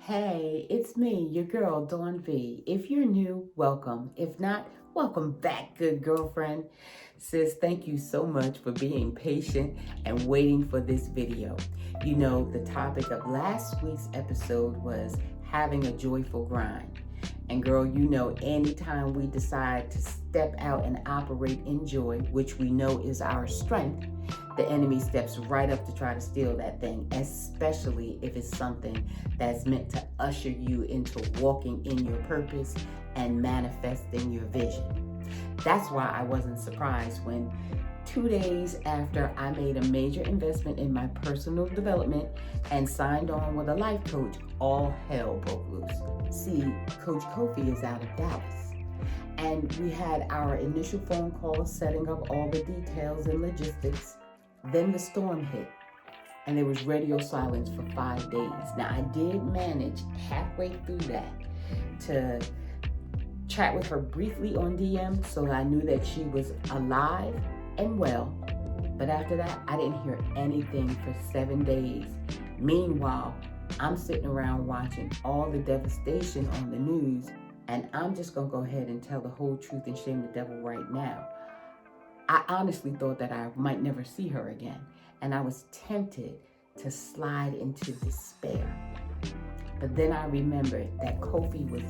Hey, it's me, your girl, Dawn V. If you're new, welcome. If not, welcome back, good girlfriend. Sis, thank you so much for being patient and waiting for this video. You know, the topic of last week's episode was having a joyful grind. And girl, you know, anytime we decide to step out and operate in joy, which we know is our strength, the enemy steps right up to try to steal that thing, especially if it's something that's meant to usher you into walking in your purpose and manifesting your vision. That's why I wasn't surprised when 2 days after I made a major investment in my personal development and signed on with a life coach, all hell broke loose. See, Coach Kofi is out of Dallas. And we had our initial phone call setting up all the details and logistics. Then the storm hit, and there was radio silence for 5 days. Now, I did manage halfway through that to chat with her briefly on DM, so I knew that she was alive and well. But after that, I didn't hear anything for 7 days. Meanwhile, I'm sitting around watching all the devastation on the news, and I'm just gonna go ahead and tell the whole truth and shame the devil right now. I honestly thought that I might never see her again, and I was tempted to slide into despair. But then I remembered that Kofi was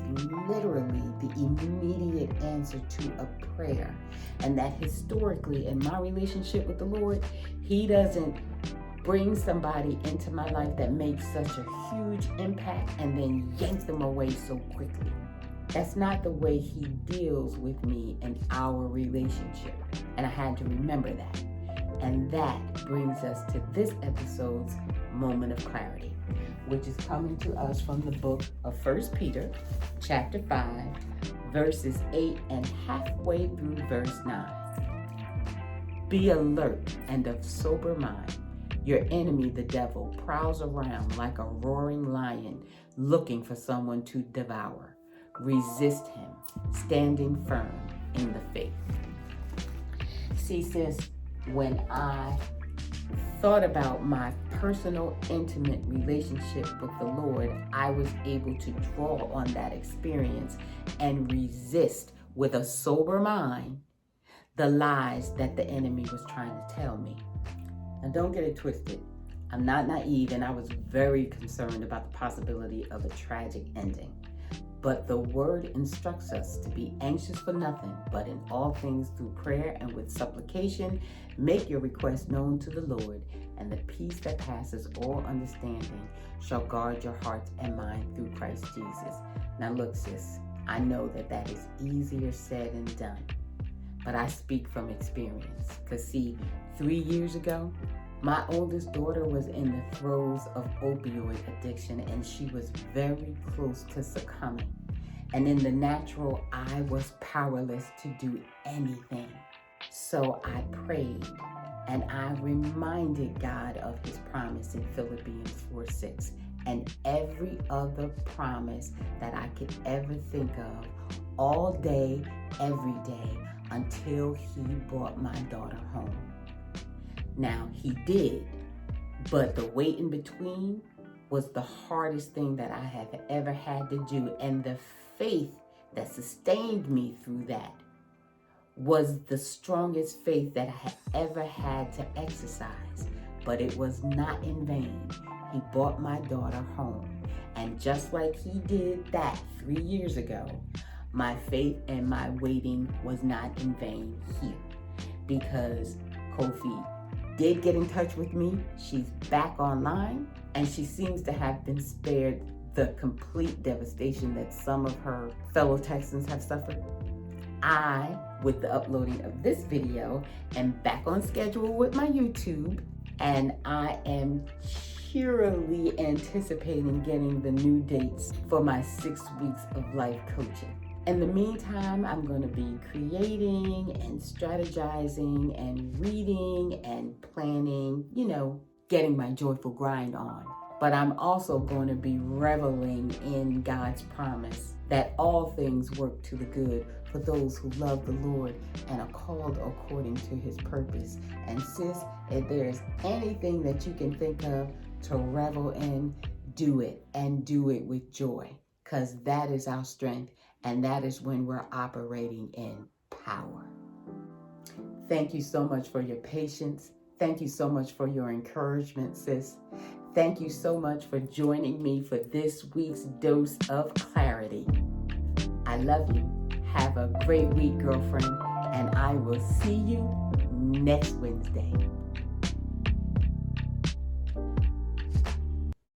literally the immediate answer to a prayer, and that historically in my relationship with the Lord, He doesn't bring somebody into my life that makes such a huge impact and then yank them away so quickly. That's not the way He deals with me in our relationship. And I had to remember that. And that brings us to this episode's moment of clarity, which is coming to us from the book of 1 Peter, chapter 5, verses 8 and halfway through verse 9. Be alert and of sober mind. Your enemy, the devil, prowls around like a roaring lion looking for someone to devour. Resist him, standing firm in the faith. See, sis, when I thought about my personal, intimate relationship with the Lord, I was able to draw on that experience and resist with a sober mind the lies that the enemy was trying to tell me. Now, don't get it twisted. I'm not naive, and I was very concerned about the possibility of a tragic ending. But the word instructs us to be anxious for nothing, but in all things through prayer and with supplication, make your requests known to the Lord, and the peace that passes all understanding shall guard your hearts and mind through Christ Jesus. Now look, sis, I know that that is easier said than done, but I speak from experience. Because see, 3 years ago, my oldest daughter was in the throes of opioid addiction, and she was very close to succumbing. And in the natural, I was powerless to do anything. So I prayed, and I reminded God of His promise in Philippians 4:6, and every other promise that I could ever think of, all day, every day, until He brought my daughter home. Now, He did, but the wait in between was the hardest thing that I have ever had to do. And the faith that sustained me through that was the strongest faith that I had ever had to exercise. But it was not in vain. He brought my daughter home. And just like He did that 3 years ago, my faith and my waiting was not in vain here. Because Kofi did get in touch with me. She's back online, and she seems to have been spared the complete devastation that some of her fellow Texans have suffered. I, with the uploading of this video, am back on schedule with my YouTube, and I am cheerily anticipating getting the new dates for my 6 weeks of life coaching. In the meantime, I'm going to be creating and strategizing and reading and planning, getting my joyful grind on. But I'm also going to be reveling in God's promise that all things work to the good for those who love the Lord and are called according to His purpose. And sis, if there's anything that you can think of to revel in, do it and do it with joy, because that is our strength, and that is when we're operating in power. Thank you so much for your patience. Thank you so much for your encouragement, sis. Thank you so much for joining me for this week's dose of clarity. I love you. Have a great week, girlfriend, and I will see you next Wednesday.